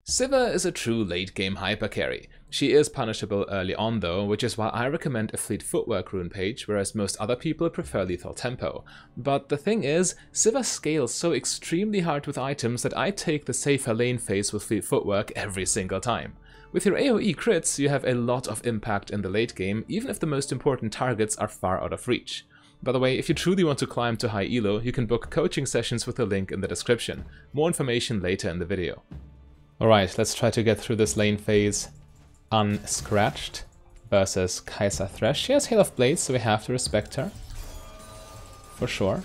Sivir is a true late-game hypercarry. She is punishable early on though, which is why I recommend a fleet footwork rune page, whereas most other people prefer lethal tempo. But the thing is, Sivir scales so extremely hard with items that I take the safer lane phase with fleet footwork every single time. With your AoE crits, you have a lot of impact in the late game, even if the most important targets are far out of reach. By the way, if you truly want to climb to high elo, you can book coaching sessions with the link in the description. More information later in the video. Alright, let's try to get through this lane phase unscratched versus Kai'Sa Thresh. She has Hail of Blades, so we have to respect her. For sure.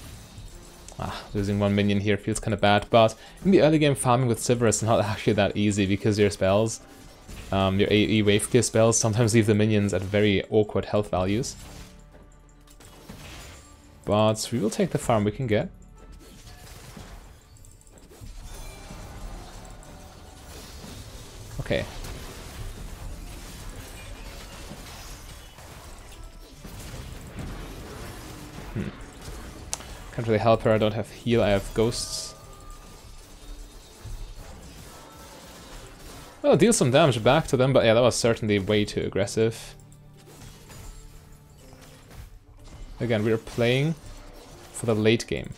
Losing one minion here feels kind of bad, but in the early game farming with Sivir is not actually that easy because your spells, your AoE wave clear spells sometimes leave the minions at very awkward health values. But we will take the farm we can get. Okay. Can't really help her, I don't have heal, I have ghosts. Oh, deal some damage back to them, but yeah, that was certainly way too aggressive. Again, we are playing for the late game.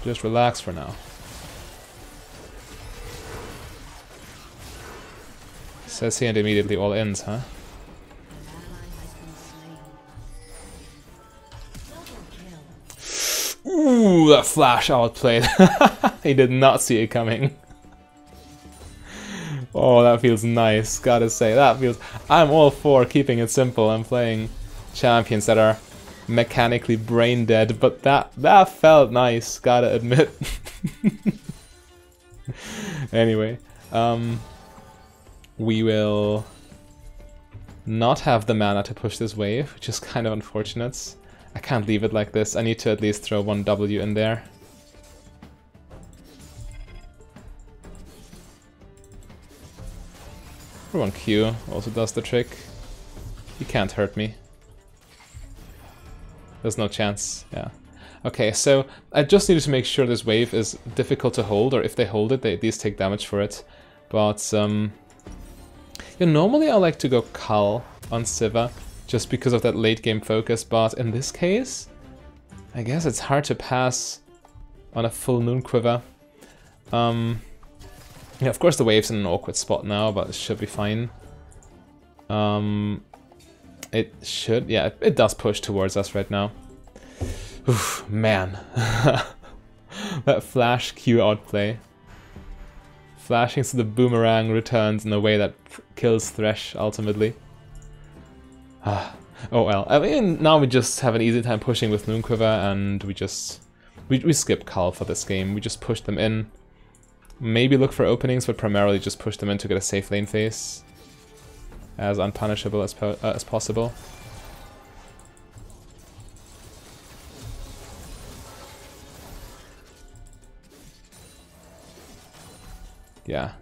Just relax for now. Says he and immediately all ends, huh? Ooh, that flash outplayed. He did not see it coming. Oh, that feels nice, gotta say, that feels... I'm all for keeping it simple and playing champions that are mechanically brain dead, but that felt nice, gotta admit. Anyway, we will not have the mana to push this wave, which is kind of unfortunate. I can't leave it like this, I need to at least throw one W in there. One Q also does the trick. He can't hurt me. There's no chance, yeah. Okay, so I just needed to make sure this wave is difficult to hold, or if they hold it, they at least take damage for it. But, yeah, normally I like to go Kal on Sivir, just because of that late game focus, but in this case, I guess it's hard to pass on a full Moon Quiver. Yeah, of course the wave's in an awkward spot now, but it should be fine. It should, yeah, it does push towards us right now. Oof, man. That flash Q outplay. Flashing so the boomerang returns in a way that kills Thresh ultimately. Oh well, I mean, now we just have an easy time pushing with Moonquiver, and we skip Kal for this game. We just push them in. Maybe look for openings, but primarily just push them in to get a safe lane phase. As unpunishable as possible. Yeah.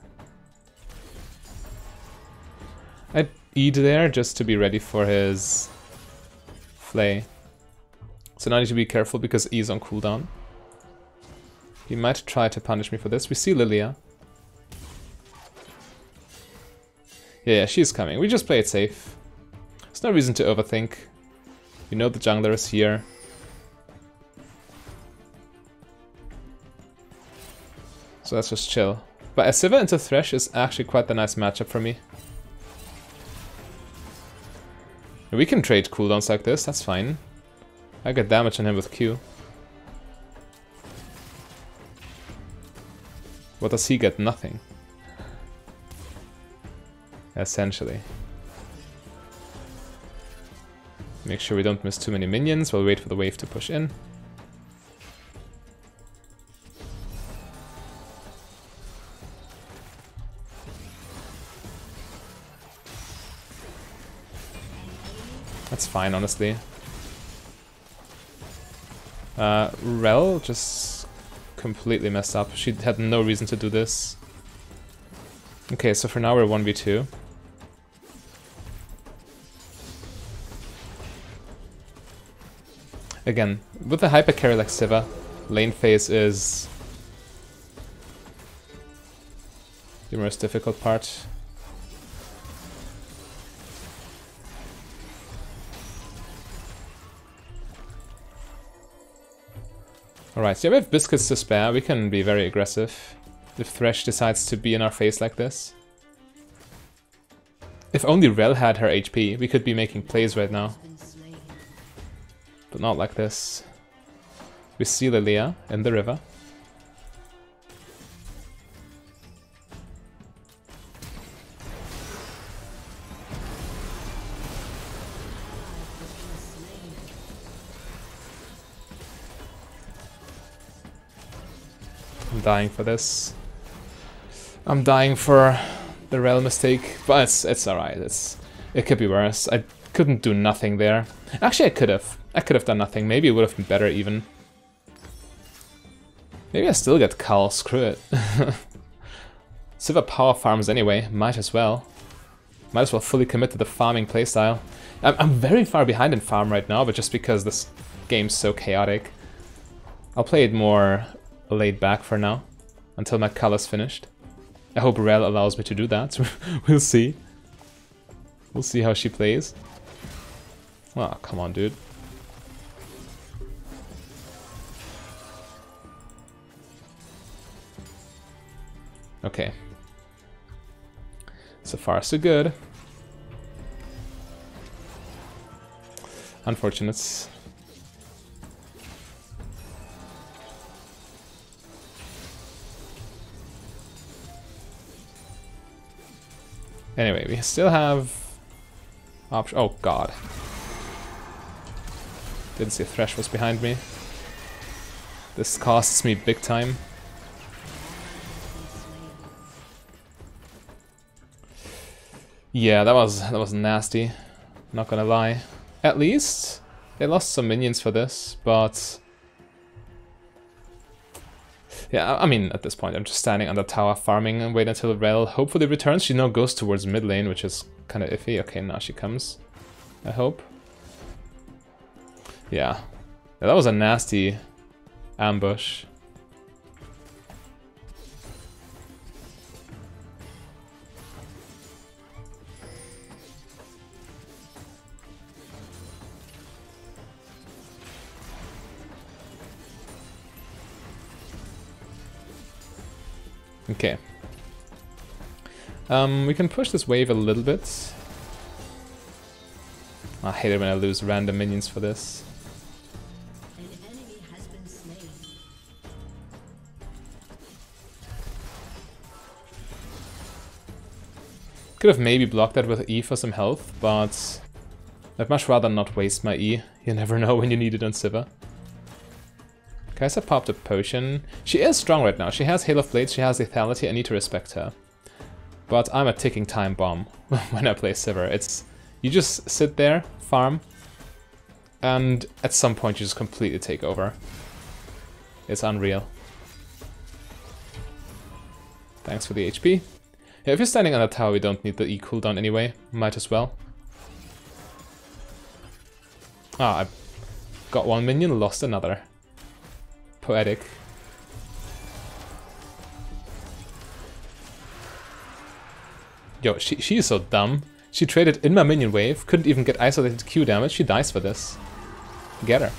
I'd E'd there just to be ready for his Flay. So now I need to be careful because E's on cooldown. He might try to punish me for this. We see Lilia. Yeah, she's coming. We just play it safe. There's no reason to overthink. We know the jungler is here. So let's just chill. But a Sivir into Thresh is actually quite the nice matchup for me. We can trade cooldowns like this, that's fine. I get damage on him with Q. What does he get? Nothing. Essentially. Make sure we don't miss too many minions, we'll wait for the wave to push in. That's fine, honestly. Rel just completely messed up. She had no reason to do this. Okay, so for now we're 1v2. Again, with a hyper carry like Sivir, lane phase is The most difficult part. Alright, so yeah, we have biscuits to spare. We can be very aggressive if Thresh decides to be in our face like this. If only Rel had her HP, we could be making plays right now. But not like this. We see Lilia in the river. I'm dying for this. I'm dying for the Rel mistake, but it's alright. It could be worse. I couldn't do nothing there. Actually, I could have. I could have done nothing. Maybe it would have been better even. Maybe I still get Cull. Screw it. Sivir power farms anyway. Might as well. Might as well fully commit to the farming playstyle. I'm very far behind in farm right now, but just because this game's so chaotic. I'll play it more laid back for now, until my Cull is finished. I hope Rel allows me to do that. We'll see. We'll see how she plays. Oh, come on, dude. Okay. So far, so good. Unfortunate. Anyway, we still have option. Oh god. Didn't see Thresh was behind me. This costs me big time. Yeah, that was nasty. Not gonna lie. At least they lost some minions for this, but yeah, I mean, at this point, I'm just standing on the tower farming and wait until Rel hopefully returns. She now goes towards mid lane, which is kind of iffy. Okay, now she comes. I hope. Yeah, that was a nasty ambush. Okay. We can push this wave a little bit. I hate it when I lose random minions for this. An enemy has been slain. Could have maybe blocked that with E for some health, but I'd much rather not waste my E. You never know when you need it on Sivir. Kai'Sa popped a potion. She is strong right now. She has Hail of Blades, she has lethality. I need to respect her. But I'm a ticking time bomb when I play Sivir. It's you just sit there, farm, and at some point you just completely take over. It's unreal. Thanks for the HP. Yeah, if you're standing on the tower, we don't need the E cooldown anyway. Might as well. Ah, I got one minion, lost another. Poetic. Yo, she is so dumb. She traded in my minion wave, couldn't even get isolated Q damage, she dies for this. Get her.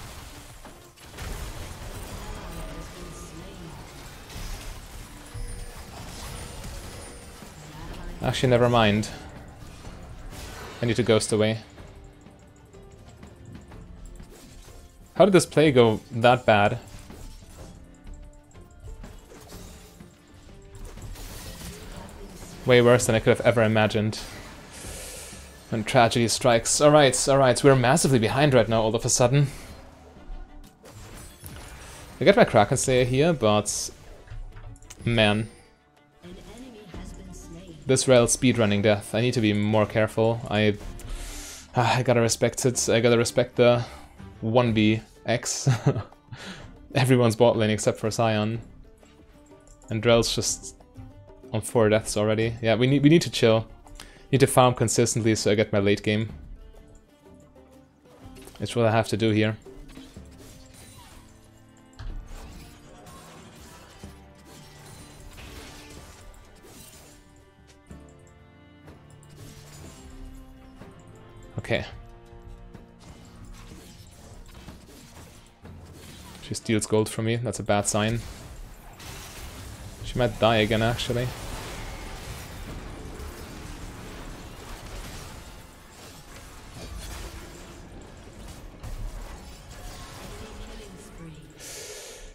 Actually, never mind. I need to ghost away. How did this play go that bad? Way worse than I could have ever imagined. When tragedy strikes. Alright, alright, we're massively behind right now all of a sudden. I get my Kraken Slayer here, but man. This Rel speedrunning death. I need to be more careful. I gotta respect it. I gotta respect the 1vx. Everyone's bot lane except for Sion. And Drell's just on 4 deaths already. Yeah, we need to chill. Need to farm consistently so I get my late game. It's what I have to do here. Okay. She steals gold from me. That's a bad sign. She might die again, actually.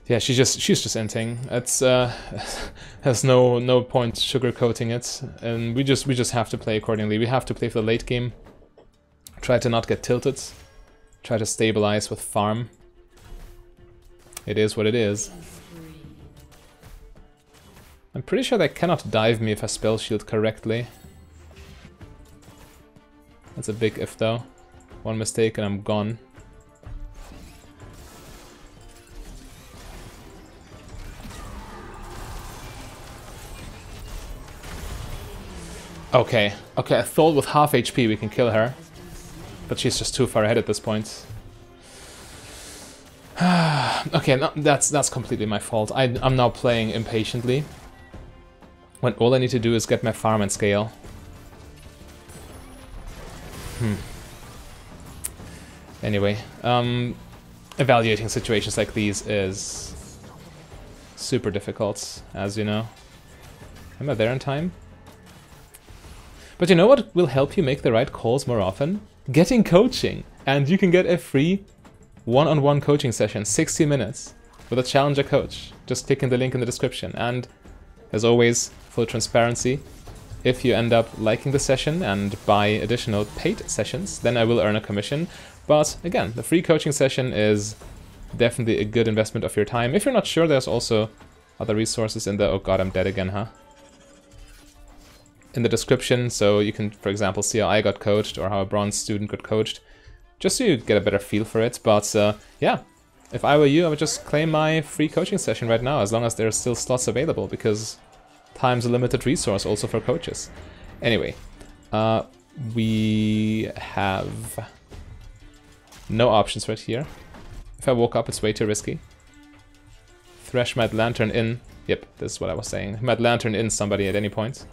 Yeah, she's just inting. It's has no point sugarcoating it, and we just have to play accordingly. We have to play for the late game. Try to not get tilted. Try to stabilize with farm. It is what it is. I'm pretty sure they cannot dive me if I spell shield correctly. That's a big if though. One mistake and I'm gone. Okay, I thought with half HP we can kill her. But she's just too far ahead at this point. Okay, no, that's completely my fault. I'm now playing impatiently. When all I need to do is get my farm and scale. Anyway, evaluating situations like these is super difficult, as you know. Am I there in time? But you know what will help you make the right calls more often? Getting coaching! And you can get a free one-on-one coaching session, 60 minutes, with a challenger coach. Just click in the link in the description. And as always, full transparency, if you end up liking the session and buy additional paid sessions, then I will earn a commission. But again, the free coaching session is definitely a good investment of your time. If you're not sure, there's also other resources in the... Oh god, I'm dead again, huh? In the description, so you can, for example, see how I got coached or how a bronze student got coached, just so you get a better feel for it. But yeah, if I were you, I would just claim my free coaching session right now, as long as there are still slots available, because time's a limited resource also for coaches. Anyway, we have no options right here. If I woke up, it's way too risky. Thresh might lantern in. Yep, this is what I was saying. He might lantern in somebody at any point.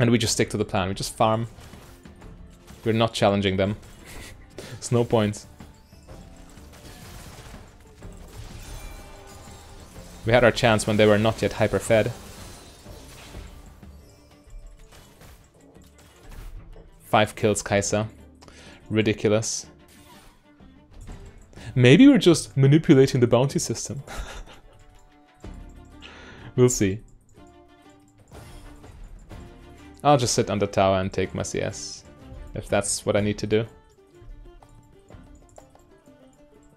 And we just stick to the plan. We just farm. We're not challenging them. There's no point. We had our chance when they were not yet hyper-fed. 5 kills, Kai'Sa. Ridiculous. Maybe we're just manipulating the bounty system. We'll see. I'll just sit on the tower and take my CS, if that's what I need to do.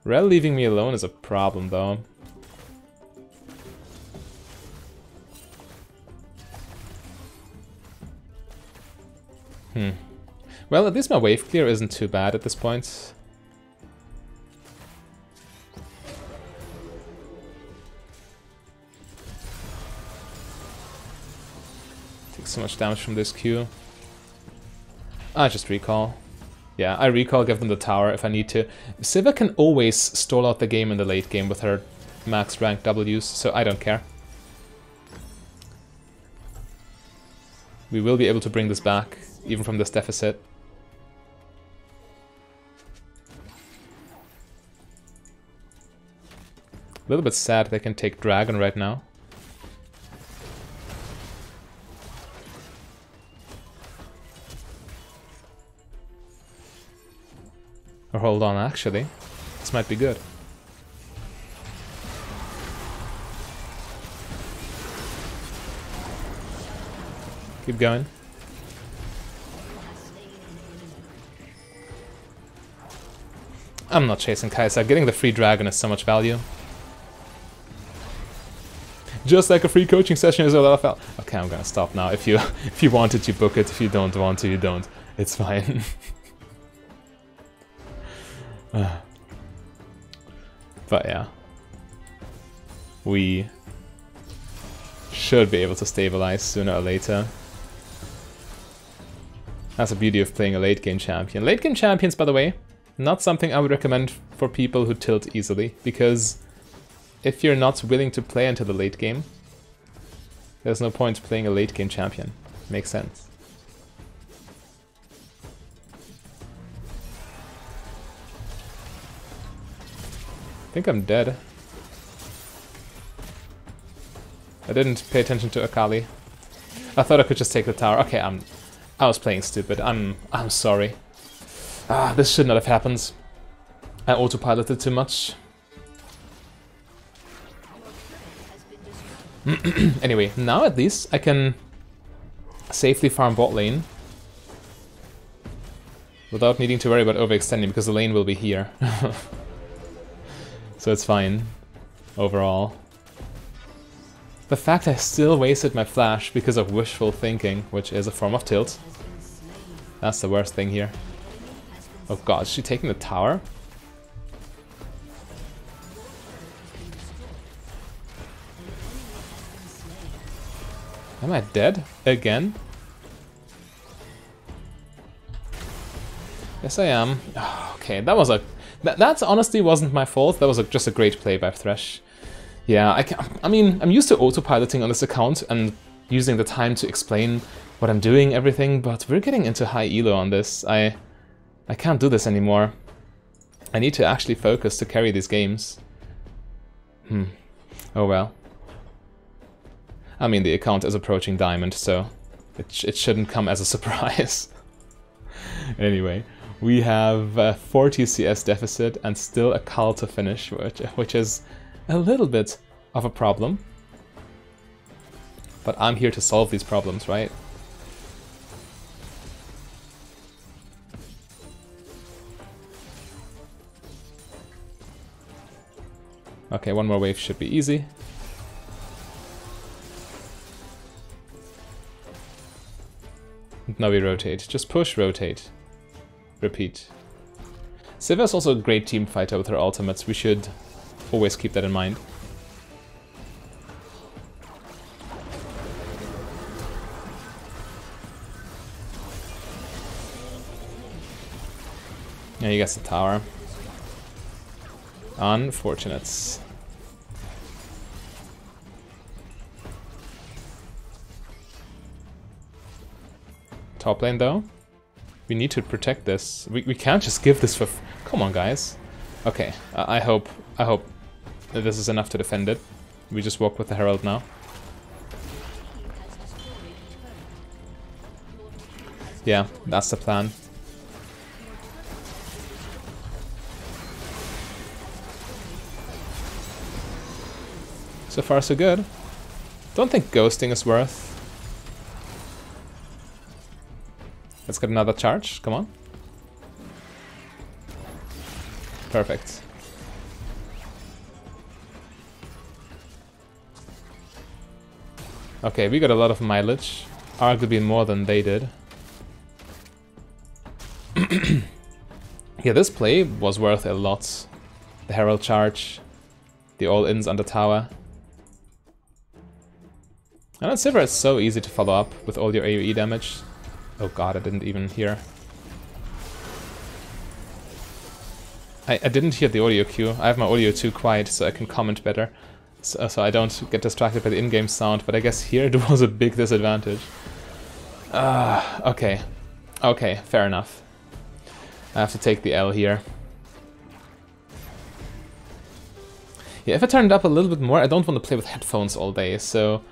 Rel leaving me alone is a problem, though. Well, at least my wave clear isn't too bad at this point. So much damage from this Q. I just recall. Yeah, I recall, give them the tower if I need to. Sivir can always stall out the game in the late game with her max rank Ws, so I don't care. We will be able to bring this back, even from this deficit. A little bit sad they can take Dragon right now. Or hold on, actually. This might be good. Keep going. I'm not chasing Kai'Sa. Getting the free dragon is so much value. Just like a free coaching session is a lot of value. Okay, I'm gonna stop now. If you want it, you book it. If you don't want to, you don't. It's fine. But yeah, we should be able to stabilize sooner or later. That's the beauty of playing a late game champion. Late game champions, by the way, not something I would recommend for people who tilt easily, because if you're not willing to play until the late game, there's no point playing a late game champion. Makes sense. think I'm dead. I didn't pay attention to Akali. I thought I could just take the tower. Okay, I was playing stupid. I'm sorry. This should not have happened. I autopiloted too much. Anyway, now at least I can safely farm bot lane without needing to worry about overextending, because the lane will be here. So it's fine overall. The fact I still wasted my flash because of wishful thinking, which is a form of tilt, that's the worst thing here. Oh god, is she taking the tower? Am I dead? Again? Yes, I am. Oh, okay, that was a... That honestly wasn't my fault. That was just a great play by Thresh. Yeah, I mean, I'm used to autopiloting on this account and using the time to explain what I'm doing, everything, but we're getting into high elo on this. I can't do this anymore. I need to actually focus to carry these games. Oh well. I mean, the account is approaching Diamond, so it shouldn't come as a surprise. Anyway, we have a 40 CS deficit and still a Cull to finish, which is a little bit of a problem. But I'm here to solve these problems, right? Okay, one more wave should be easy. Now we rotate. Just push, rotate. Repeat. Sivir is also a great team fighter with her ultimates. We should always keep that in mind. Yeah, he gets the tower. Unfortunate. Top lane though, we need to protect this. We can't just give this for... Come on, guys. Okay, I hope that this is enough to defend it. We just walk with the Herald now. Yeah, that's the plan. So far so good. Don't think ghosting is worth. Let's get another charge, come on. Perfect. Okay, we got a lot of mileage. Arguably more than they did. Yeah, this play was worth a lot. The Herald charge, the all-ins on the tower. And on Sivir it's so easy to follow up with all your AoE damage. Oh god, I didn't even hear. I didn't hear the audio cue. I have my audio too quiet so I can comment better. So I don't get distracted by the in-game sound, but I guess here it was a big disadvantage. Okay. Okay, fair enough. I have to take the L here. Yeah, if I turn it up a little bit more, I don't want to play with headphones all day, so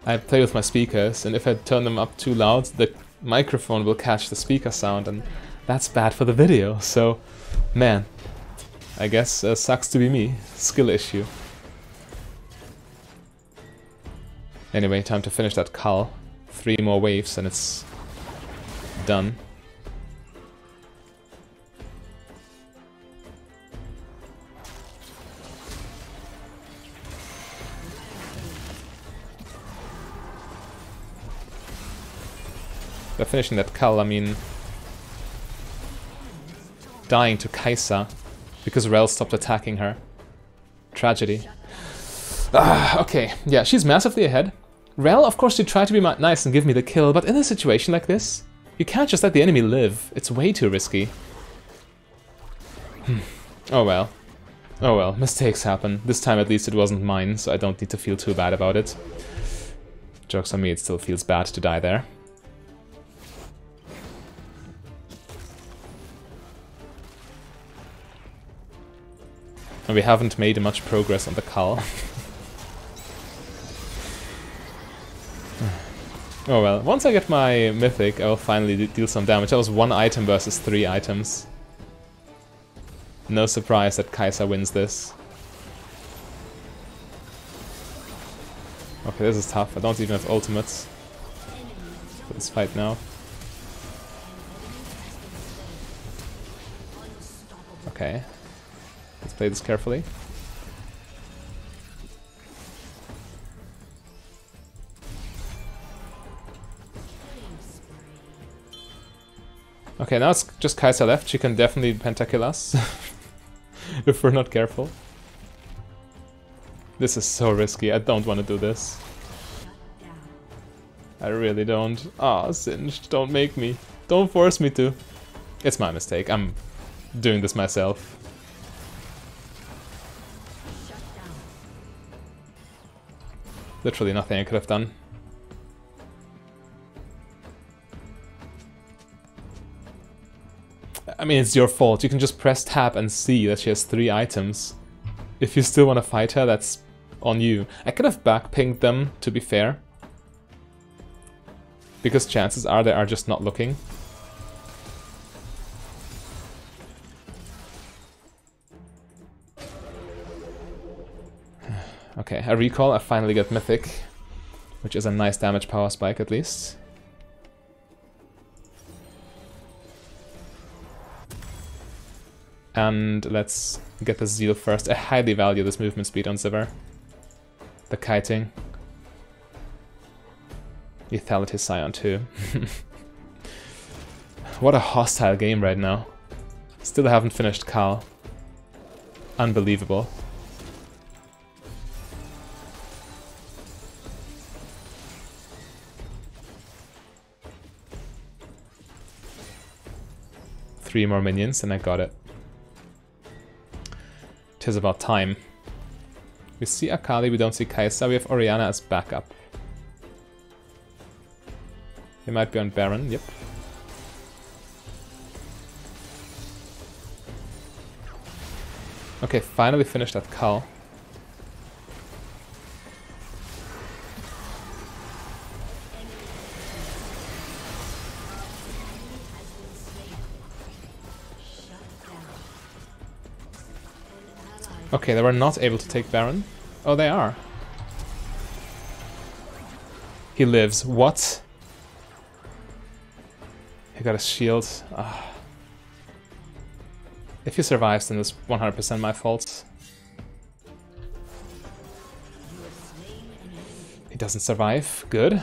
I play with my speakers, and if I turn them up too loud, the microphone will catch the speaker sound, and that's bad for the video, so man, I guess sucks to be me. Skill issue. Anyway, time to finish that Cull. 3 more waves and it's done. By finishing that Cull, I mean dying to Kai'Sa because Rel stopped attacking her. Tragedy. Okay, yeah, she's massively ahead. Rel, of course, she tried to be nice and give me the kill, but in a situation like this, you can't just let the enemy live. It's way too risky. Oh well. Oh well, mistakes happen. This time at least it wasn't mine, so I don't need to feel too bad about it. Joke's on me, it still feels bad to die there. And we haven't made much progress on the Cull. Oh well, once I get my Mythic, I will finally deal some damage. That was 1 item versus 3 items. No surprise that Kai'Sa wins this. Okay, this is tough. I don't even have ultimates for this fight now. Okay, let's play this carefully. Okay, now it's just Kai'Sa left. She can definitely pentakill us if we're not careful. This is so risky. I don't want to do this. I really don't. Ah, Singed, don't make me. Don't force me to. It's my mistake. I'm doing this myself. Literally nothing I could have done. I mean, it's your fault. You can just press tab and see that she has 3 items. If you still want to fight her, that's on you. I could have backpinged them, to be fair. Because chances are they are just not looking. Okay, I recall, I finally get Mythic. Which is a nice damage power spike at least. And let's get the Zeal first. I highly value this movement speed on Sivir. The kiting. Lethality Scion too. What a hostile game right now. Still haven't finished Khal. Unbelievable. Three more minions and I got it. 'Tis about time. We see Akali, we don't see Kai'Sa, we have Orianna as backup. They might be on Baron, yep. Okay, finally finished that Khal. Okay, they were not able to take Baron. Oh, they are. He lives. What? He got a shield. Ah. If he survives, then it's 100% my fault. He doesn't survive. Good.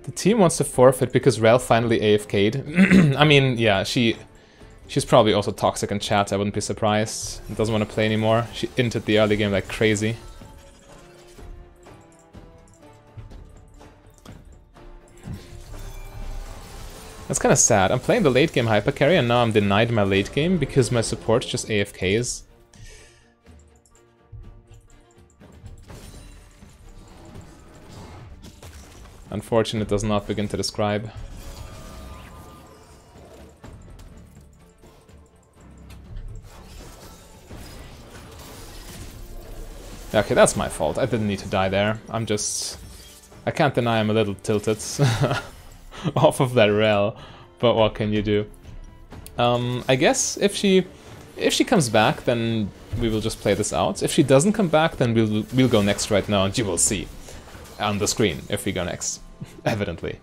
The team wants to forfeit because Rel finally AFK'd. I mean, yeah, she's probably also toxic in chat, I wouldn't be surprised. Doesn't want to play anymore. She inted the early game like crazy. That's kind of sad. I'm playing the late game hyper carry and now I'm denied my late game because my support just AFKs. Unfortunate does not begin to describe. Okay, that's my fault. I didn't need to die there. I can't deny I'm a little tilted off of that Rel, but what can you do? I guess if she comes back, then we will just play this out. If she doesn't come back, then we'll go next right now, and you will see on the screen if we go next, evidently.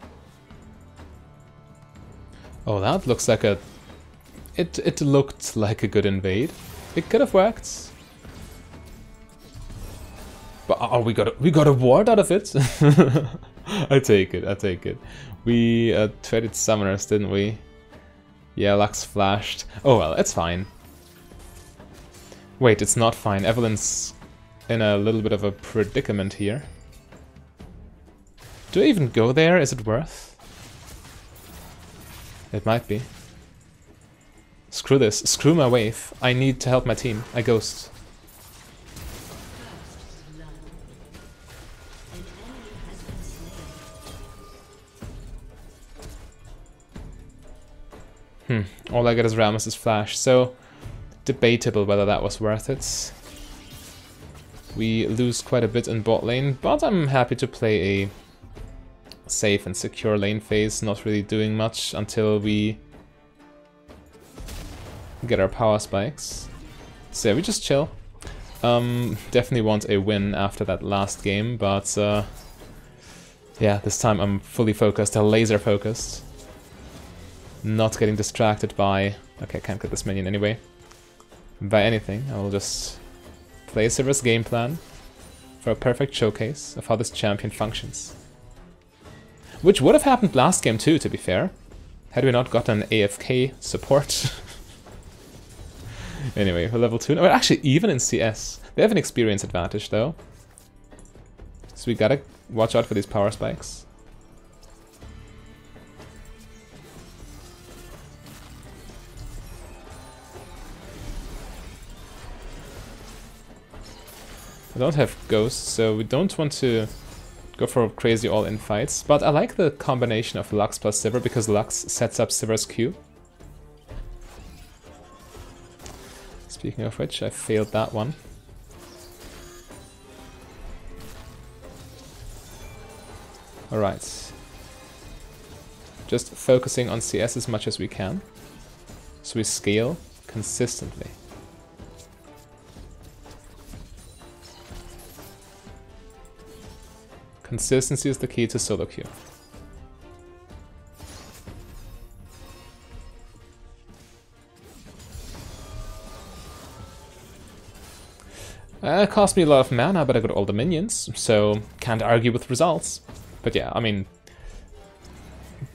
Oh, that looks like a... It looked like a good invade. It could have worked. But oh, we got a ward out of it. I take it. We traded summoners, didn't we? Yeah, Lux flashed. Oh well, it's fine. Wait, it's not fine. Evelyn's in a little bit of a predicament here. Do I even go there? Is it worth? It might be. Screw this. Screw my wave. I need to help my team. I ghost. All I get is Rammus's flash, so debatable whether that was worth it. We lose quite a bit in bot lane, but I'm happy to play a safe and secure lane phase, not really doing much until we get our power spikes. So yeah, we just chill. Definitely want a win after that last game, but yeah, this time I'm fully focused, laser focused. Not getting distracted by... Okay, I can't get this minion anyway. By anything. I will just play Sivir's game plan for a perfect showcase of how this champion functions. Which would have happened last game too, to be fair. Had we not gotten an AFK support. Anyway, we're level 2. No, actually, even in CS. They have an experience advantage, though. So we gotta watch out for these power spikes. I don't have ghosts, so we don't want to go for crazy all-in fights. But I like the combination of Lux plus Sivir, because Lux sets up Sivir's Q. Speaking of which, I failed that one. Alright. Just focusing on CS as much as we can, so we scale consistently. Consistency is the key to solo queue. It cost me a lot of mana, but I got all the minions, so can't argue with results. But yeah, I mean,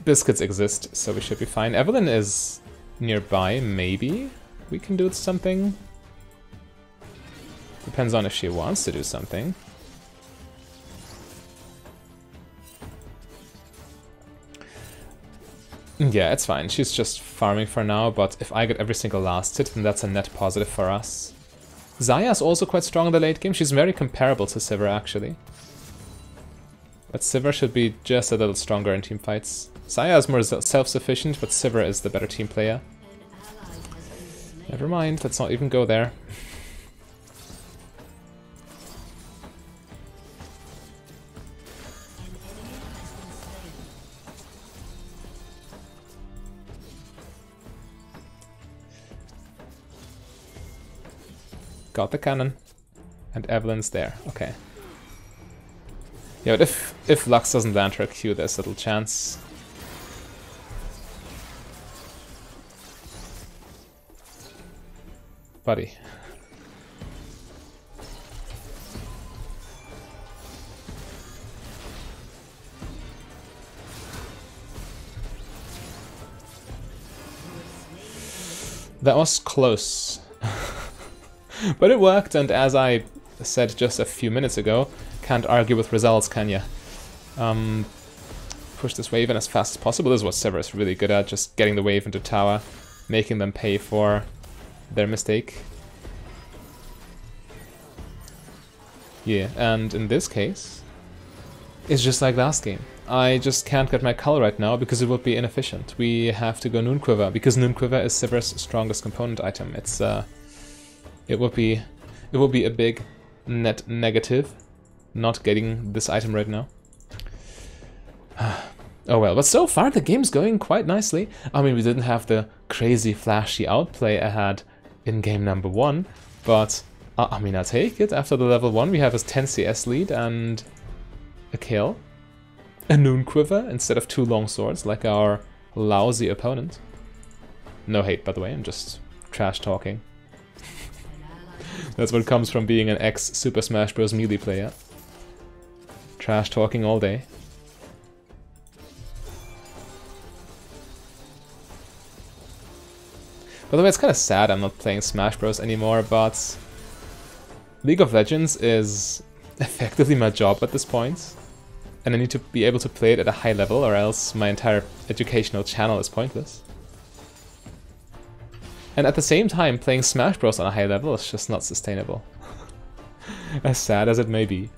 biscuits exist, so we should be fine. Evelyn is nearby, maybe we can do something. Depends on if she wants to do something. Yeah, it's fine. She's just farming for now, but if I get every single last hit, then that's a net positive for us. Zaya's also quite strong in the late game. She's very comparable to Sivir, actually. But Sivir should be just a little stronger in team fights. Zaya is more self-sufficient, but Sivir is the better team player. Never mind, let's not even go there. Got the cannon. And Evelyn's there. Okay. Yeah, but if Lux doesn't land her Q, there's little chance. Buddy. That was close. But it worked, and as I said just a few minutes ago, can't argue with results, can ya? Push this wave in as fast as possible. This is what Sivir is really good at, just getting the wave into tower, making them pay for their mistake. Yeah, and in this case, it's just like last game. I just can't get my cull right now because it would be inefficient. We have to go Noon Quiver, because Noon Quiver is Sivir's strongest component item. It's it would be a big net negative not getting this item right now. Oh well, but so far the game's going quite nicely. I mean, we didn't have the crazy flashy outplay I had in game number 1, but I mean, I'll take it. After the level 1 we have a 10 CS lead and a kill. A Noon Quiver instead of 2 long swords like our lousy opponent. No hate, by the way, I'm just trash talking. That's what comes from being an ex-Super Smash Bros. Melee player. Trash talking all day. By the way, it's kind of sad I'm not playing Smash Bros. Anymore, but League of Legends is effectively my job at this point. And I need to be able to play it at a high level, or else my entire educational channel is pointless. And at the same time, playing Smash Bros. On a high level is just not sustainable. As sad as it may be.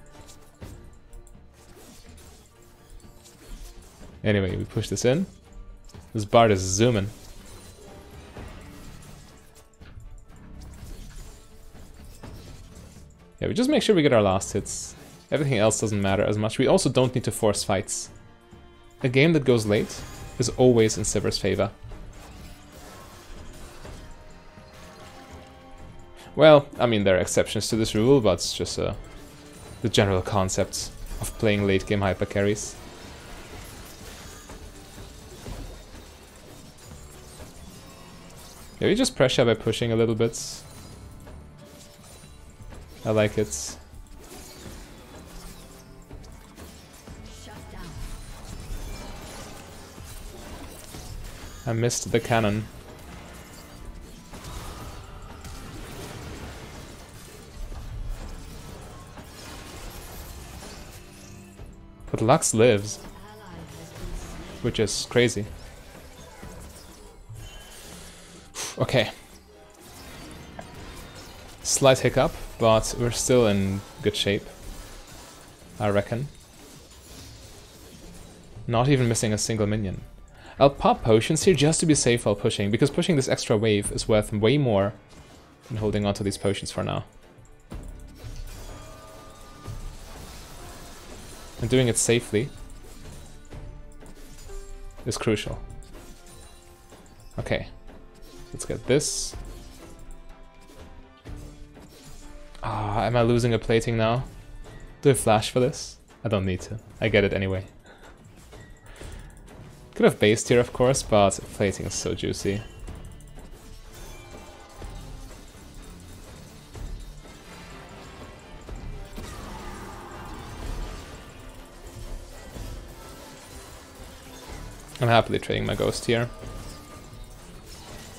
Anyway, we push this in. This Bard is zooming. Yeah, we just make sure we get our last hits. Everything else doesn't matter as much. We also don't need to force fights. A game that goes late is always in Sivir's favor. Well, I mean, there are exceptions to this rule, but it's just the general concept of playing late game hyper carries. Yeah, we just pressure by pushing a little bit. I like it. Shut down. I missed the cannon. But Lux lives, which is crazy. Okay. Slight hiccup, but we're still in good shape, I reckon. Not even missing a single minion. I'll pop potions here just to be safe while pushing, because pushing this extra wave is worth way more than holding onto these potions for now. And doing it safely is crucial. Okay, let's get this. Ah, am I losing a plating now? Do I flash for this? I don't need to. I get it anyway. Could have based here, of course, but plating is so juicy. I'm happily trading my ghost here.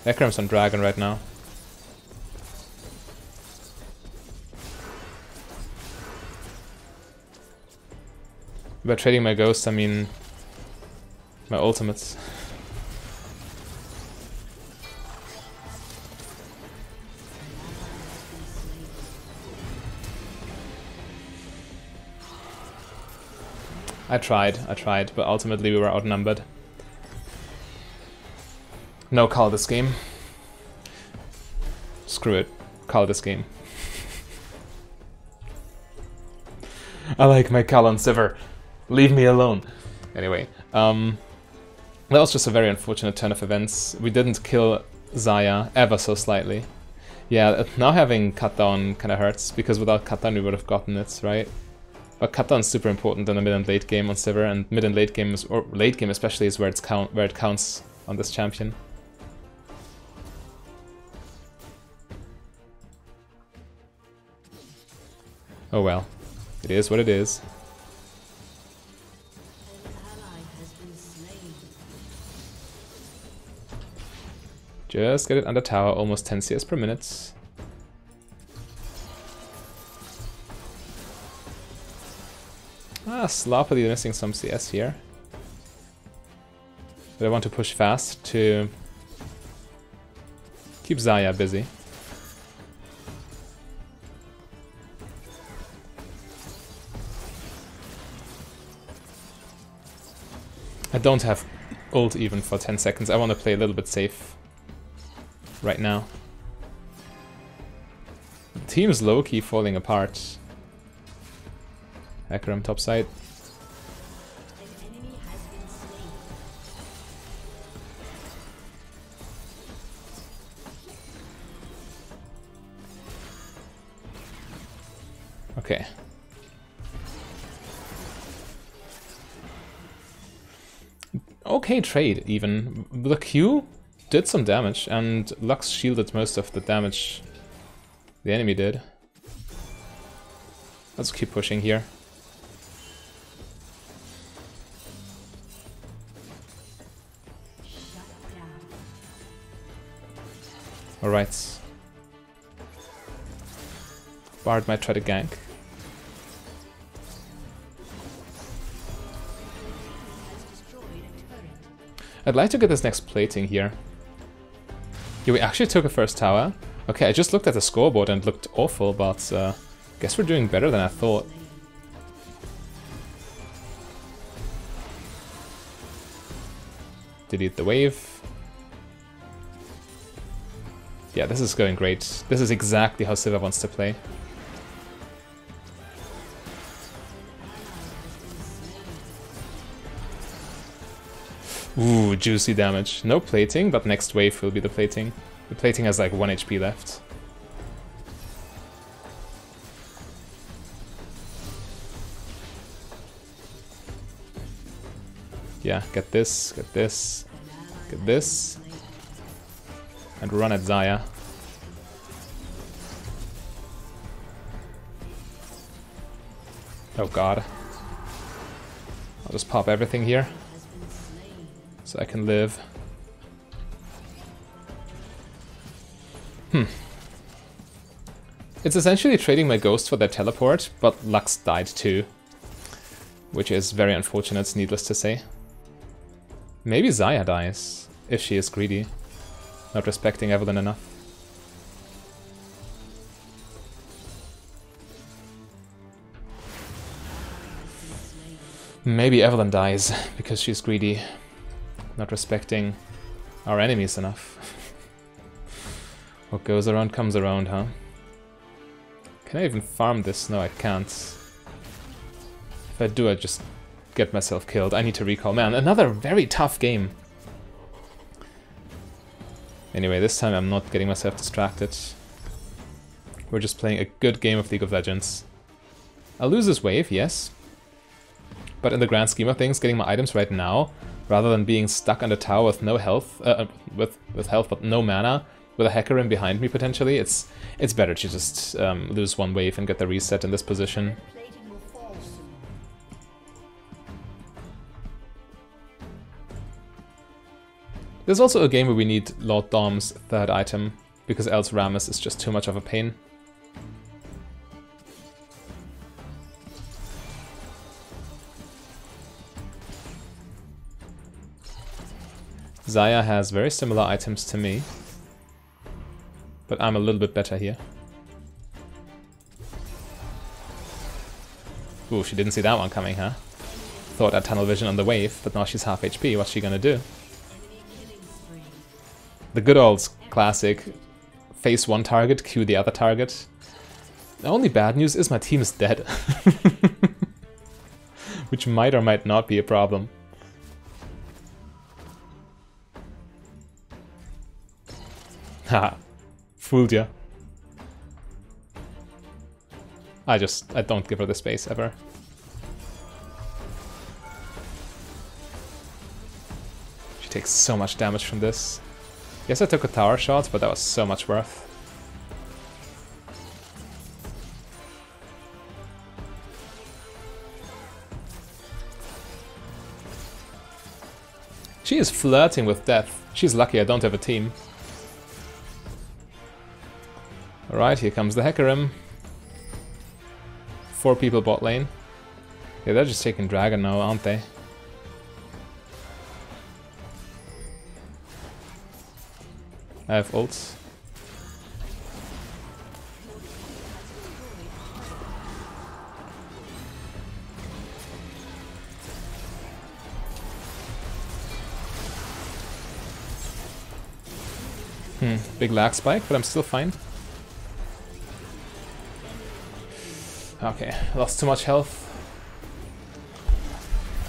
Ekram's on dragon right now. By trading my ghost, I mean my ultimates. I tried, but ultimately we were outnumbered. No, call this game. Screw it. Call this game. I like my call on Sivir. Leave me alone. Anyway, that was just a very unfortunate turn of events. We didn't kill Xayah ever so slightly. Yeah, now having cut down kind of hurts, because without cut down we would have gotten it, right? But cut down is super important in the mid and late game on Sivir, and mid and late game, or late game especially, is where it counts on this champion. Oh well, it is what it is. An ally has been slain. Just get it under tower, almost 10 CS per minute. Ah, sloppily missing some CS here. But I want to push fast to keep Xayah busy. I don't have ult even for 10 seconds. I want to play a little bit safe right now. The team is low-key falling apart. Ekram topside. An enemy has been slain. Okay. Okay trade, even. The Q did some damage, and Lux shielded most of the damage the enemy did. Let's keep pushing here. Alright. Bard might try to gank. I'd like to get this next plating here. Yeah, we actually took a first tower. Okay, I just looked at the scoreboard and it looked awful, but guess we're doing better than I thought. Delete the wave. Yeah, this is going great. This is exactly how Sivir wants to play. Ooh, juicy damage. No plating, but next wave will be the plating. The plating has like 1 HP left. Yeah, get this, get this, get this. And run at Xayah. Oh god. I'll just pop everything here. So I can live. It's essentially trading my ghost for their teleport, but Lux died too. Which is very unfortunate, needless to say. Maybe Xayah dies, if she is greedy. Not respecting Evelyn enough. Maybe Evelyn dies, because she's greedy. Not respecting our enemies enough. What goes around comes around, huh? Can I even farm this? No, I can't. If I do, I just get myself killed. I need to recall. Man, another very tough game. Anyway, this time I'm not getting myself distracted. We're just playing a good game of League of Legends. I'll lose this wave, yes. But in the grand scheme of things, getting my items right now, rather than being stuck on the tower with no health, with health but no mana, with a Hecarim behind me potentially, it's better to just lose 1 wave and get the reset in this position. Plating will fall soon. There's also a game where we need Lord Dom's 3rd item, because else Rammus is just too much of a pain. Xayah has very similar items to me, but I'm a little bit better here. Ooh, she didn't see that one coming, huh? Thought I'd tunnel vision on the wave, but now she's half HP. What's she gonna do? The good old classic, face one target, Q the other target. The only bad news is my team is dead. Which might or might not be a problem. Haha, fooled ya. I don't give her the space ever. She takes so much damage from this. Yes, I took a tower shot, but that was so much worth. She is flirting with death. She's lucky I don't have a team. Alright, here comes the Hecarim. 4 people bot lane. Yeah, they're just taking dragon now, aren't they? I have ults. Big lag spike, but I'm still fine. Okay, lost too much health.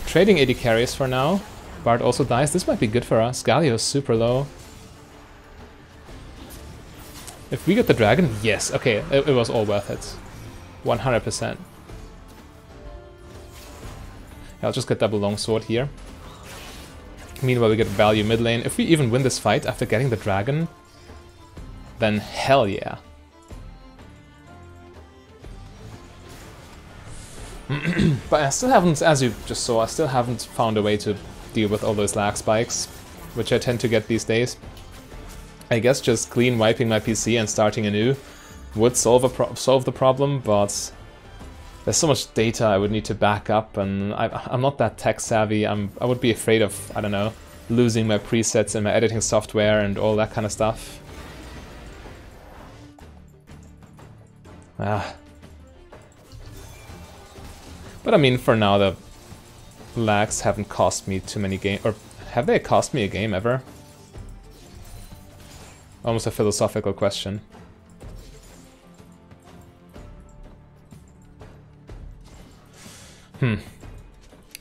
Trading AD carries for now. Bard also dies. This might be good for us. Galio's super low. If we get the dragon, yes. Okay, it was all worth it. 100%. I'll just get double longsword here. Meanwhile, we get value mid lane. If we even win this fight after getting the dragon, then hell yeah. But I still haven't, as you just saw, I still haven't found a way to deal with all those lag spikes, which I tend to get these days. I guess just clean wiping my PC and starting anew would solve the problem, but there's so much data I would need to back up, and I'm not that tech savvy. I would be afraid of, I don't know, losing my presets and my editing software and all that kind of stuff. But I mean, for now, the lags haven't cost me too many games. Or have they cost me a game ever? Almost a philosophical question.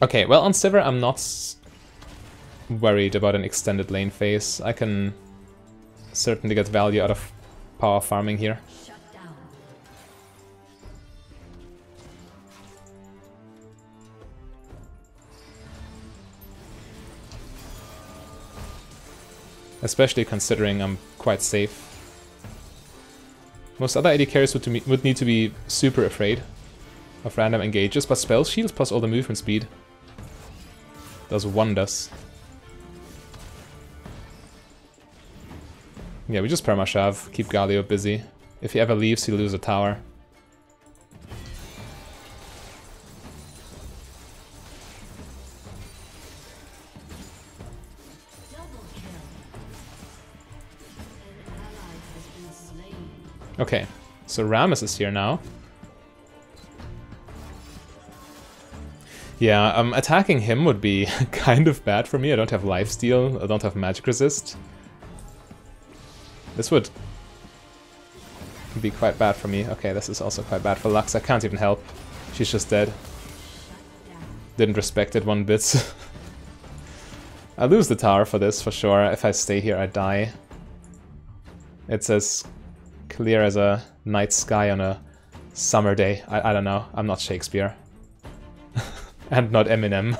Okay, well, on Sivir, I'm not worried about an extended lane phase. I can certainly get value out of power farming here. Shut down. Especially considering I'm quite safe. Most other AD carries would need to be super afraid of random engages, but spell shields plus all the movement speed does wonders. Yeah, we just perma-shove, keep Galio busy. If he ever leaves, he'll lose a tower. Double kill. An ally has been slain. Okay, so Rammus is here now. Yeah, attacking him would be kind of bad for me. I don't have lifesteal, I don't have magic resist. This would be quite bad for me. Okay, this is also quite bad for Lux. I can't even help. She's just dead. Didn't respect it one bit. I lose the tower for this, for sure. If I stay here, I die. It's as clear as a night sky on a summer day. I don't know. I'm not Shakespeare. And not Eminem.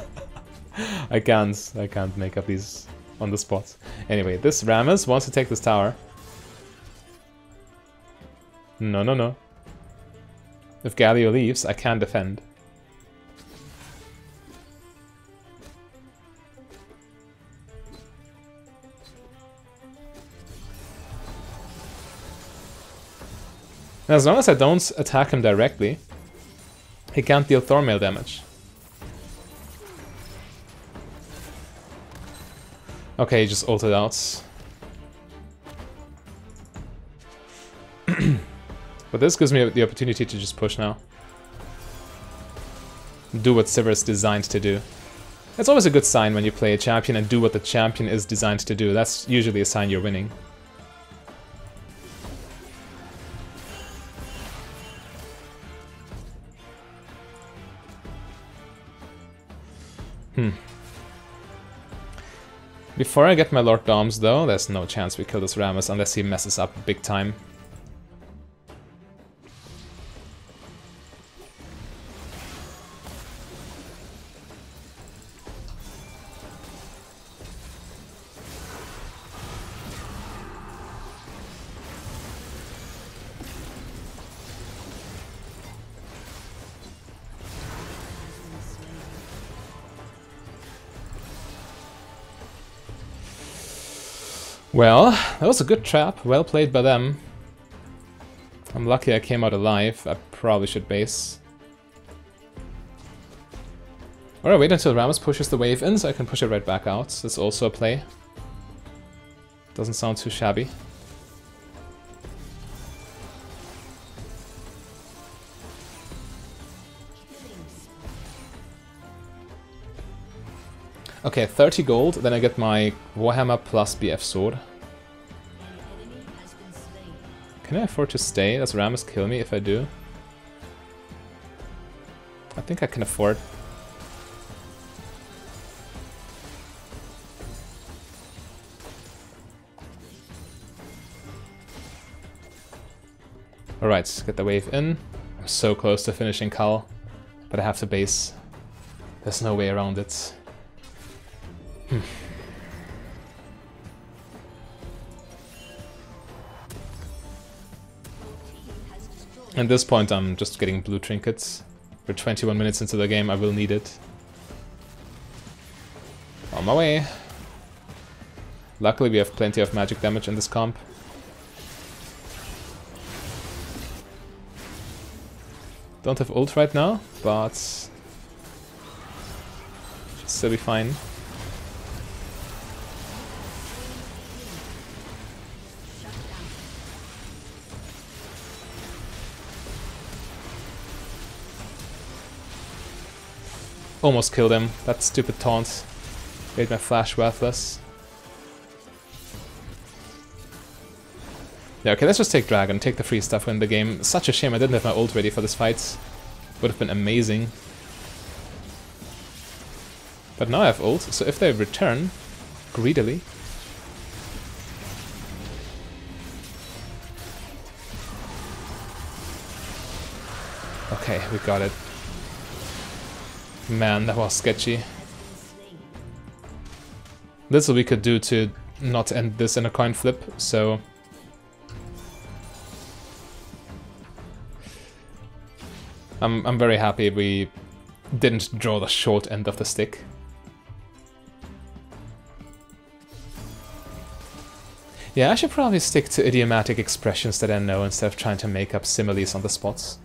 I can't make up these on the spot. Anyway, this Rammus wants to take this tower. No, no, no. If Galio leaves, I can defend. And as long as I don't attack him directly, he can't deal Thornmail damage. Okay, he just ulted out. But this gives me the opportunity to just push now. Do what Sivir is designed to do. It's always a good sign when you play a champion and do what the champion is designed to do. That's usually a sign you're winning. Before I get my Lord Doms though, there's no chance we kill this Rammus unless he messes up big time. Well, that was a good trap. Well played by them. I'm lucky I came out alive. I probably should base. Or wait until Rammus pushes the wave in so I can push it right back out. That's also a play. Doesn't sound too shabby. Okay, 30 gold, then I get my Warhammer plus BF sword. Can I afford to stay? Does Rammus kill me if I do? I think I can afford. Alright, get the wave in. I'm so close to finishing Kal, but I have to base. There's no way around it. At this point I'm just getting blue trinkets. We're 21 minutes into the game, I will need it. On my way. Luckily we have plenty of magic damage in this comp. Don't have ult right now, but should still be fine. Almost killed him. That stupid taunt made my flash worthless. Yeah, okay, let's just take Dragon, take the free stuff, win the game. Such a shame I didn't have my ult ready for this fight. Would have been amazing. But now I have ult, so if they return, greedily. Okay, we got it. Man, that was sketchy. This is what we could do to not end this in a coin flip, so... I'm very happy we didn't draw the short end of the stick. Yeah, I should probably stick to idiomatic expressions that I know instead of trying to make up similes on the spots.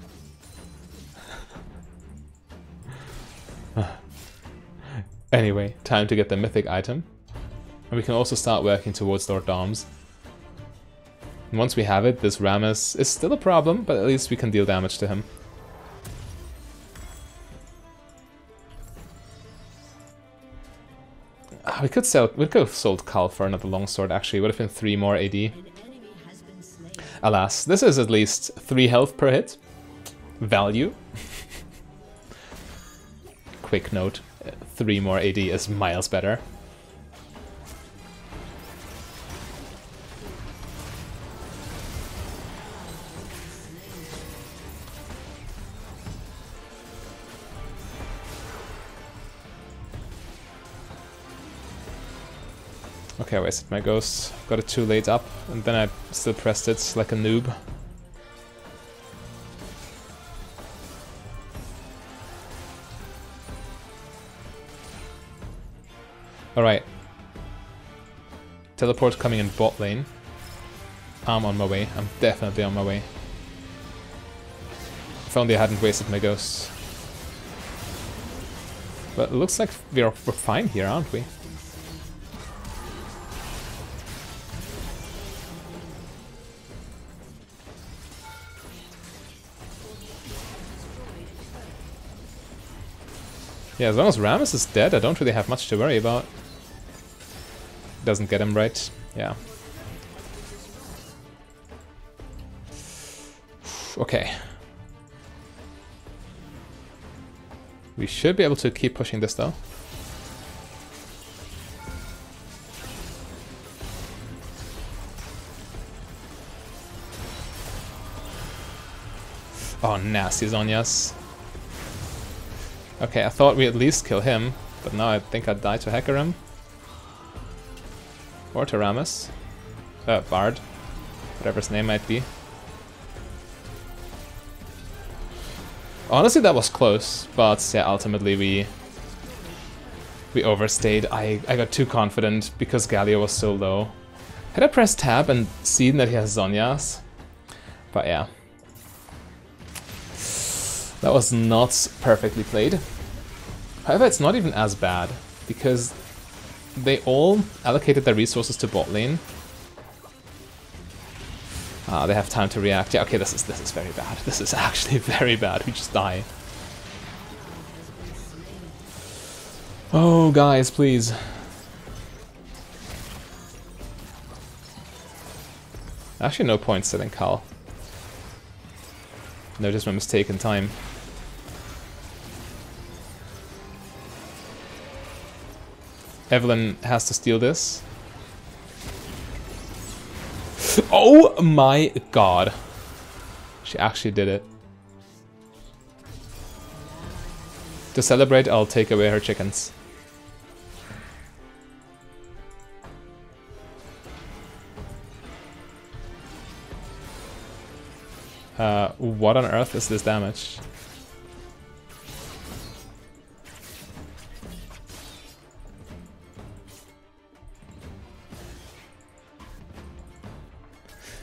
Anyway, time to get the mythic item. And we can also start working towards Lord Dom's. And once we have it, this Rammus is still a problem, but at least we can deal damage to him. We could have sold Kal for another longsword actually, it would have been 3 more AD. Alas, this is at least 3 health per hit. Value. Quick note, 3 more AD is miles better. Okay, I wasted my ghost. Got it too late up, and then I still pressed it like a noob. Alright. Teleport coming in bot lane. I'm on my way. I'm definitely on my way. If only I hadn't wasted my ghost. But it looks like we're fine here, aren't we? Yeah, as long as Rammus is dead, I don't really have much to worry about. Doesn't get him right. Yeah. Okay. We should be able to keep pushing this though. Oh, nasty Zhonya's. Okay, I thought we'd at least kill him, but now I think I'd die to Hecarim. Or to Rammus. Bard. Whatever his name might be. Honestly, that was close, but yeah, ultimately we overstayed. I got too confident because Galio was so low. Had I pressed tab and seen that he has Zhonya's? But yeah. That was not perfectly played. However, it's not even as bad, because they all allocated their resources to bot lane. They have time to react. Yeah, okay, this is very bad. This is actually very bad. We just die. Oh, guys, please. Actually, no point selling Kal. Notice my mistake in time. Evelyn has to steal this. Oh my god. She actually did it. To celebrate, I'll take away her chickens. What on earth is this damage?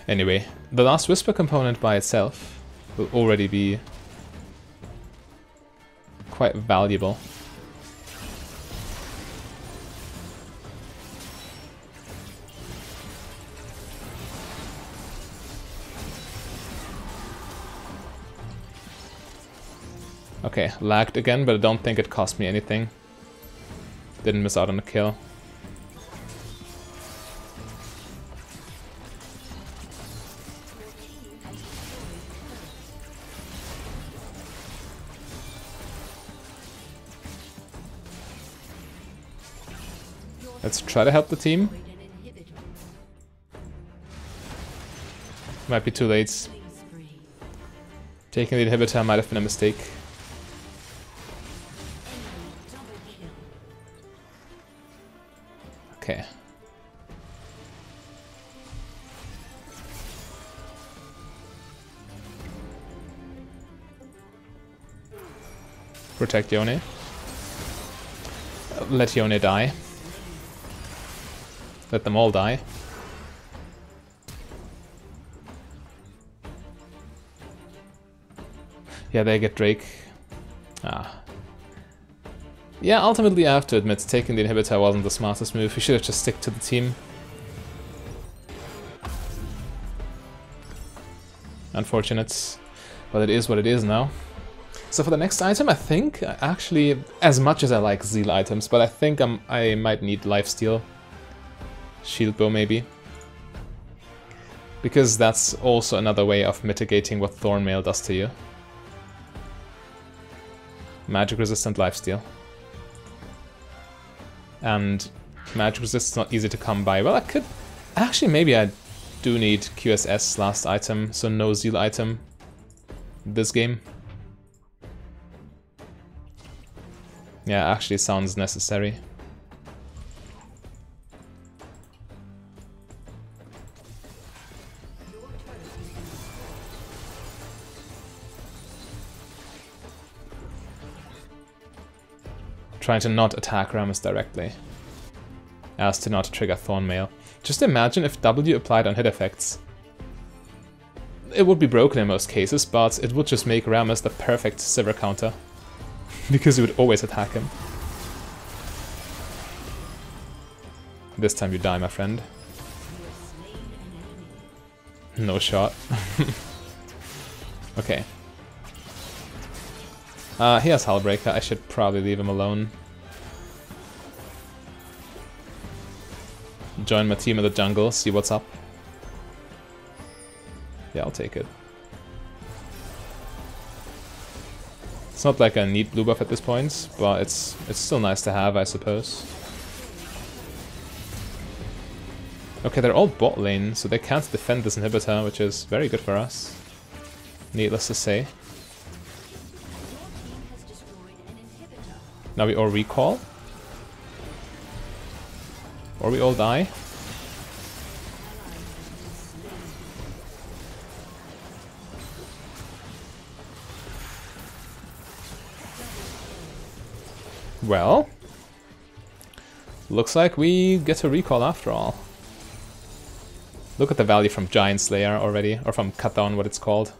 Anyway, the last Whisper component by itself will already be quite valuable. Okay, lagged again, but I don't think it cost me anything. Didn't miss out on a kill. Let's try to help the team. Might be too late. Taking the inhibitor might have been a mistake. Okay. Protect Yone. Let Yone die. Let them all die. Yeah, they get Drake. Ah. Yeah, ultimately I have to admit, taking the inhibitor wasn't the smartest move. We should have just stick to the team. Unfortunate. But it is what it is now. So for the next item, I think, actually, as much as I like Zeal items, but I think I might need Lifesteal. Shield Bow, maybe. Because that's also another way of mitigating what Thornmail does to you. Magic resistant lifesteal. And magic resist is not easy to come by. Well, I could... Actually, maybe I do need QSS last item, so no Zeal item this game. Yeah, actually sounds necessary. Trying to not attack Rammus directly, as to not trigger Thornmail. Just imagine if W applied on hit effects. It would be broken in most cases, but it would just make Rammus the perfect Sivir counter, because you would always attack him. This time you die, my friend. No shot. Okay. He has Hullbreaker, I should probably leave him alone. Join my team in the jungle, see what's up. Yeah, I'll take it. It's not like I need blue buff at this point, but it's still nice to have, I suppose. Okay, they're all bot lane, so they can't defend this inhibitor, which is very good for us. Needless to say. Now we all recall. Or we all die. Well, looks like we get a recall after all. Look at the value from Giant Slayer already, or from Cut Down, what it's called.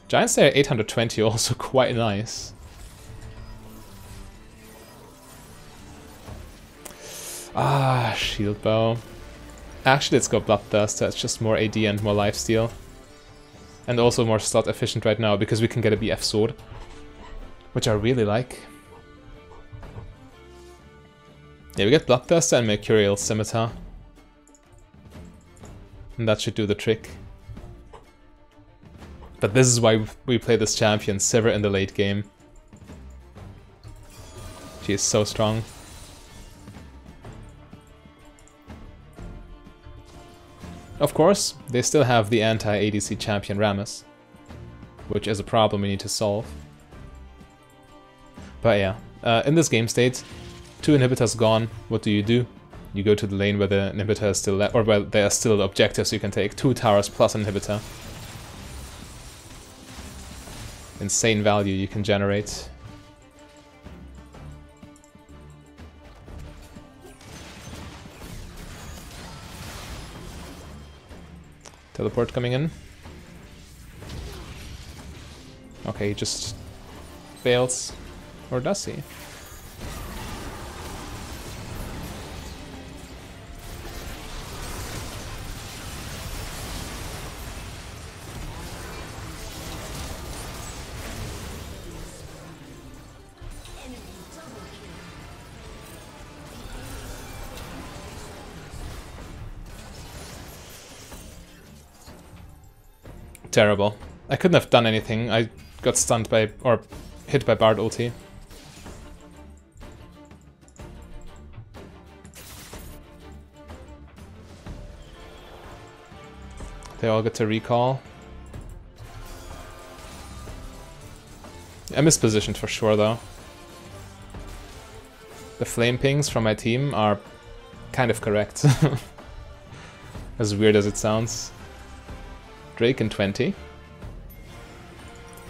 Giant Slayer 820, also quite nice. Ah, Shield Bow. Actually, let's go Bloodthirster, it's just more AD and more lifesteal. And also more slot efficient right now, because we can get a BF Sword. Which I really like. Yeah, we get Bloodthirster and Mercurial Scimitar. And that should do the trick. But this is why we play this champion, Sivir, in the late game. She is so strong. Of course, they still have the anti-ADC champion Rammus, which is a problem we need to solve. But yeah, in this game state, 2 inhibitors gone, what do? You go to the lane where the inhibitor is still left, or where there are still objectives you can take. 2 towers plus an inhibitor. Insane value you can generate. Teleport coming in. Okay, he just fails. Or does he? Terrible. I couldn't have done anything. I got stunned by, or hit by Bard ulti. They all get to recall. I mispositioned for sure though. The flame pings from my team are kind of correct. As weird as it sounds. Drake in 20.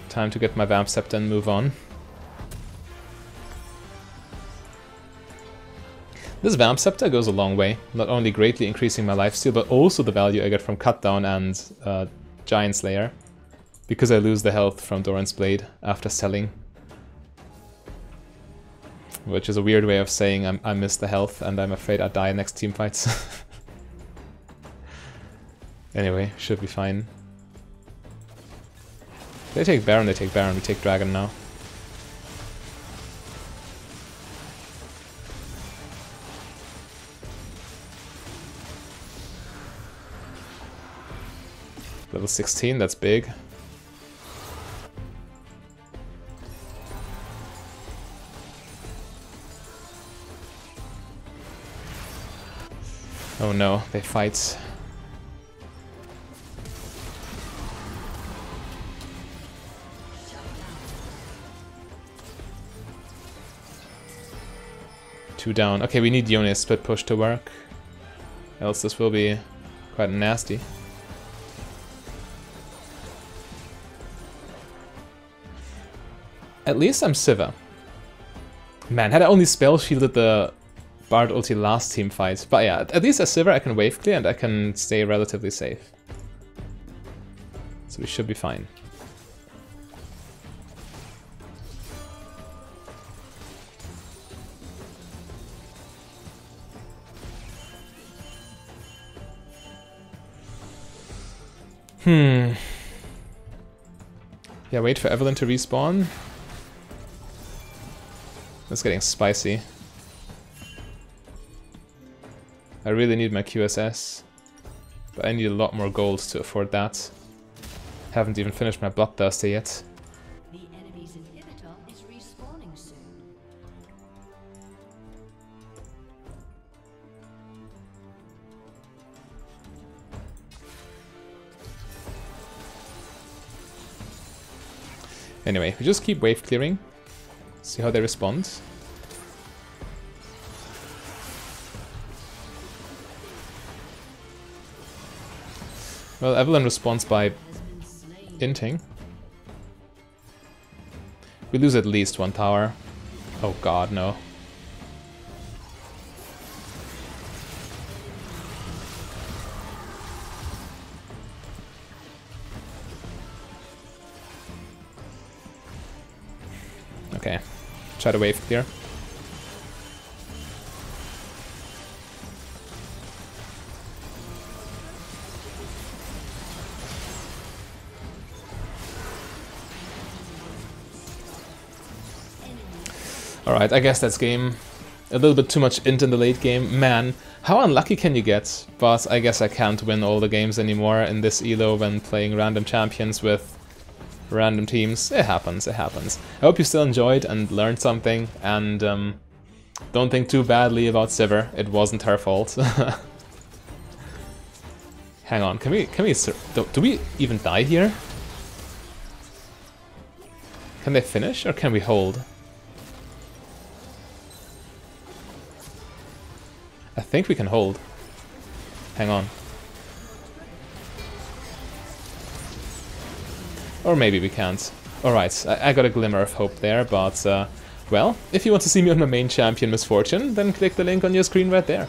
Time to get my Vamp Scepter and move on. This Vamp Scepter goes a long way, not only greatly increasing my lifesteal, but also the value I get from Cutdown and Giant Slayer, because I lose the health from Doran's Blade after selling. Which is a weird way of saying I miss the health and I'm afraid I die next team fights. Anyway, should be fine. They take Baron, we take Dragon now. Level 16, that's big. Oh no, they fight. Two down. Okay, we need Yone's split push to work. Else this will be quite nasty. At least I'm Sivir. Man, had I only spell shielded the Bard ulti last team fight. But yeah, at least as Sivir I can wave clear and I can stay relatively safe. So we should be fine. Yeah, wait for Evelyn to respawn. That's getting spicy. I really need my QSS, but I need a lot more gold to afford that. Haven't even finished my Bloodthirster yet. The enemy's inhibitor is respawning soon. Anyway, we just keep wave clearing, see how they respond. Well, Evelyn responds by inting. We lose at least one tower. Oh god, no. Okay, try to wave clear. Alright, I guess that's game. A little bit too much int in the late game. Man, how unlucky can you get? But I guess I can't win all the games anymore in this elo when playing random champions with random teams. It happens, it happens. I hope you still enjoyed and learned something, and don't think too badly about Sivir. It wasn't her fault. Hang on, can we do we even die here? Can they finish or can we hold? I think we can hold. Hang on. Or maybe we can't. Alright, I got a glimmer of hope there, but well, if you want to see me on my main champion Misfortune, then click the link on your screen right there.